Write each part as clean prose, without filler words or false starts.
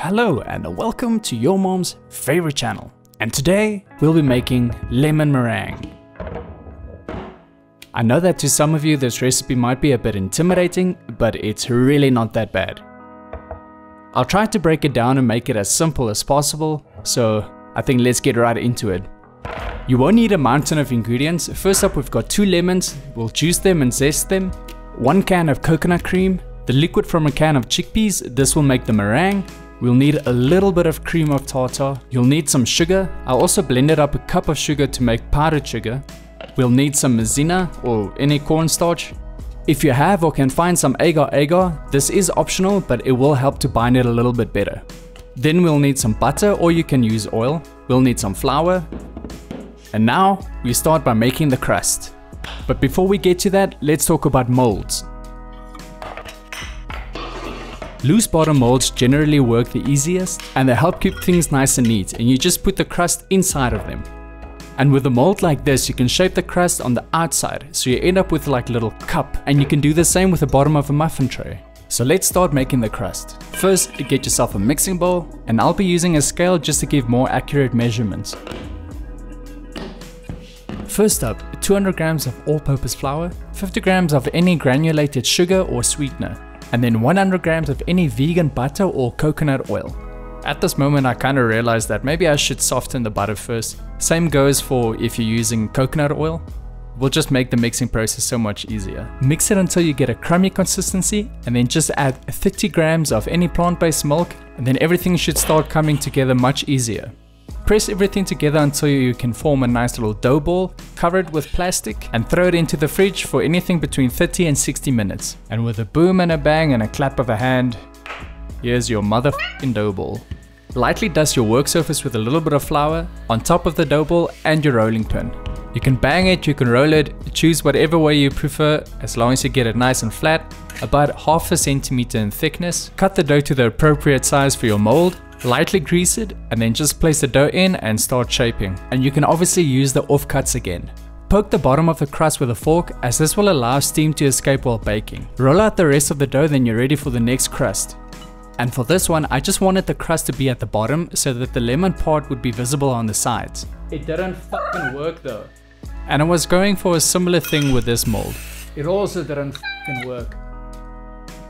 Hello and welcome to your mom's favorite channel. And today we'll be making lemon meringue. I know that to some of you this recipe might be a bit intimidating, but it's really not that bad. I'll try to break it down and make it as simple as possible, so I think let's get right into it. You won't need a mountain of ingredients. First up, we've got 2 lemons. We'll juice them and zest them. 1 can of coconut cream. The liquid from a can of chickpeas. This will make the meringue. We'll need a little bit of cream of tartar. You'll need some sugar. I also blended up a cup of sugar to make powdered sugar. We'll need some maizena or any cornstarch. If you have or can find some agar-agar, this is optional, but it will help to bind it a little bit better. Then we'll need some butter, or you can use oil. We'll need some flour. And now we start by making the crust. But before we get to that, let's talk about molds. Loose bottom molds generally work the easiest, and they help keep things nice and neat, and you just put the crust inside of them. And with a mold like this, you can shape the crust on the outside, so you end up with like a little cup, and you can do the same with the bottom of a muffin tray. So let's start making the crust. First, get yourself a mixing bowl, and I'll be using a scale just to give more accurate measurements. First up, 200 grams of all-purpose flour, 50 grams of any granulated sugar or sweetener, and then 100 grams of any vegan butter or coconut oil. At this moment I kind of realized that maybe I should soften the butter first. Same goes for if you're using coconut oil. We'll just make the mixing process so much easier. Mix it until you get a crummy consistency, and then just add 30 grams of any plant-based milk, and then everything should start coming together much easier. Press everything together until you can form a nice little dough ball, cover it with plastic, and throw it into the fridge for anything between 30 and 60 minutes. And with a boom and a bang and a clap of a hand, here's your motherfucking dough ball. Lightly dust your work surface with a little bit of flour on top of the dough ball and your rolling pin. You can bang it, you can roll it, choose whatever way you prefer, as long as you get it nice and flat, about half a centimeter in thickness. Cut the dough to the appropriate size for your mold. Lightly grease it, and then just place the dough in and start shaping. And you can obviously use the offcuts again. Poke the bottom of the crust with a fork, as this will allow steam to escape while baking. Roll out the rest of the dough, then you're ready for the next crust. And for this one, I just wanted the crust to be at the bottom so that the lemon part would be visible on the sides. It didn't fucking work though. And I was going for a similar thing with this mold. It also didn't fucking work.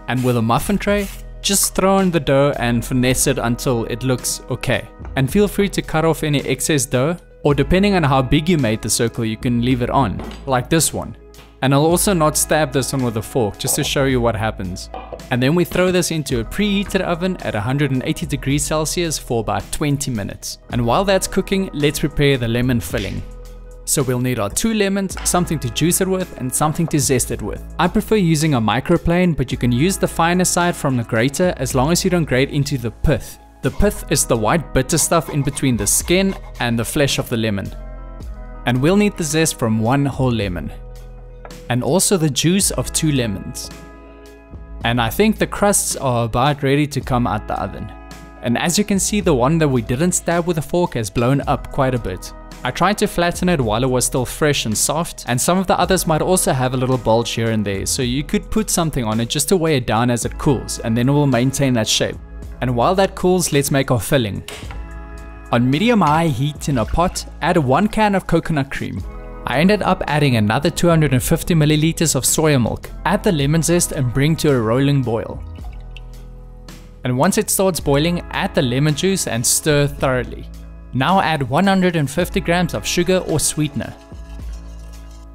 And with a muffin tray, just throw in the dough and finesse it until it looks okay. And feel free to cut off any excess dough, or depending on how big you made the circle, you can leave it on, like this one. And I'll also not stab this one with a fork, just to show you what happens. And then we throw this into a preheated oven at 180 degrees Celsius for about 20 minutes. And while that's cooking, let's prepare the lemon filling. So we'll need our 2 lemons, something to juice it with, and something to zest it with. I prefer using a microplane, but you can use the finer side from the grater as long as you don't grate into the pith. The pith is the white bitter stuff in between the skin and the flesh of the lemon. And we'll need the zest from 1 whole lemon. And also the juice of 2 lemons. And I think the crusts are about ready to come out the oven. And as you can see, the one that we didn't stab with a fork has blown up quite a bit. I tried to flatten it while it was still fresh and soft, and some of the others might also have a little bulge here and there, so you could put something on it just to weigh it down as it cools, and then it will maintain that shape. And while that cools, let's make our filling. On medium-high heat in a pot, add 1 can of coconut cream. I ended up adding another 250 milliliters of soya milk. Add the lemon zest and bring to a rolling boil. And once it starts boiling, add the lemon juice and stir thoroughly. Now add 150 grams of sugar or sweetener.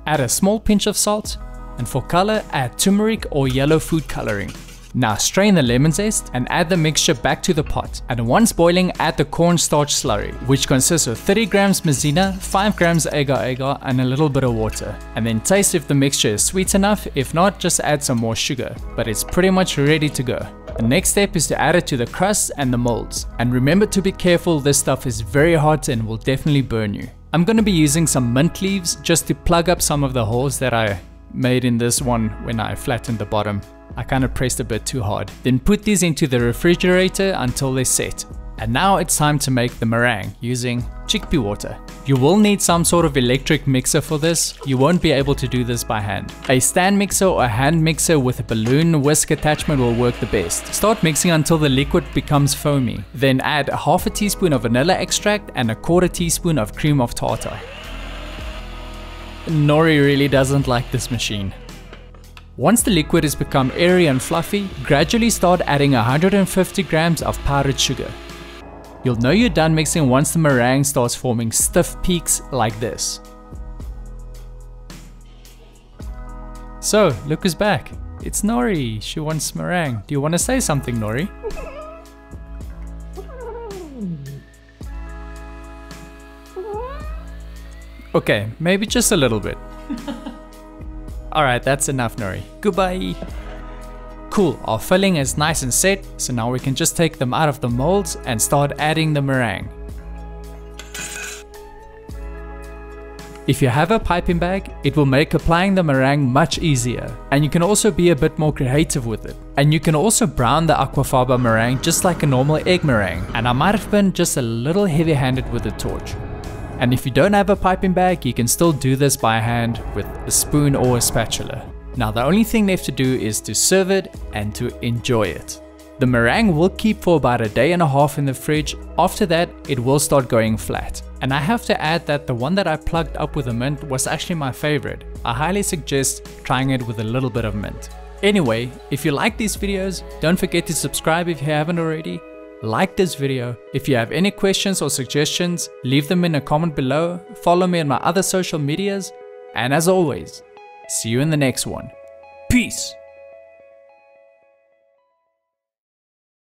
Add a small pinch of salt, and for color, add turmeric or yellow food coloring. Now strain the lemon zest and add the mixture back to the pot. And once boiling, add the cornstarch slurry, which consists of 30 grams maizena, 5 grams agar-agar, and a little bit of water. And then taste if the mixture is sweet enough. If not, just add some more sugar, but it's pretty much ready to go. The next step is to add it to the crusts and the molds. And remember to be careful, this stuff is very hot and will definitely burn you. I'm going to be using some mint leaves just to plug up some of the holes that I made in this one when I flattened the bottom. I kind of pressed a bit too hard. Then put these into the refrigerator until they set. And now it's time to make the meringue using chickpea water. You will need some sort of electric mixer for this. You won't be able to do this by hand. A stand mixer or a hand mixer with a balloon whisk attachment will work the best. Start mixing until the liquid becomes foamy. Then add half a teaspoon of vanilla extract and a quarter teaspoon of cream of tartar. Nori really doesn't like this machine. Once the liquid has become airy and fluffy, gradually start adding 150 grams of powdered sugar. You'll know you're done mixing once the meringue starts forming stiff peaks like this. So, look who's back. It's Nori. She wants meringue. Do you want to say something, Nori? Okay, maybe just a little bit. Alright, that's enough, Nori. Goodbye. Cool, our filling is nice and set, so now we can just take them out of the molds and start adding the meringue. If you have a piping bag, it will make applying the meringue much easier, and you can also be a bit more creative with it. And you can also brown the aquafaba meringue just like a normal egg meringue, and I might have been just a little heavy-handed with the torch. And if you don't have a piping bag, you can still do this by hand with a spoon or a spatula. Now the only thing left to do is to serve it and to enjoy it. The meringue will keep for about a day and a half in the fridge. After that, it will start going flat. And I have to add that the one that I plugged up with the mint was actually my favorite. I highly suggest trying it with a little bit of mint. Anyway, if you like these videos, don't forget to subscribe if you haven't already. Like this video. If you have any questions or suggestions, leave them in a comment below. Follow me on my other social medias. And as always, see you in the next one. Peace!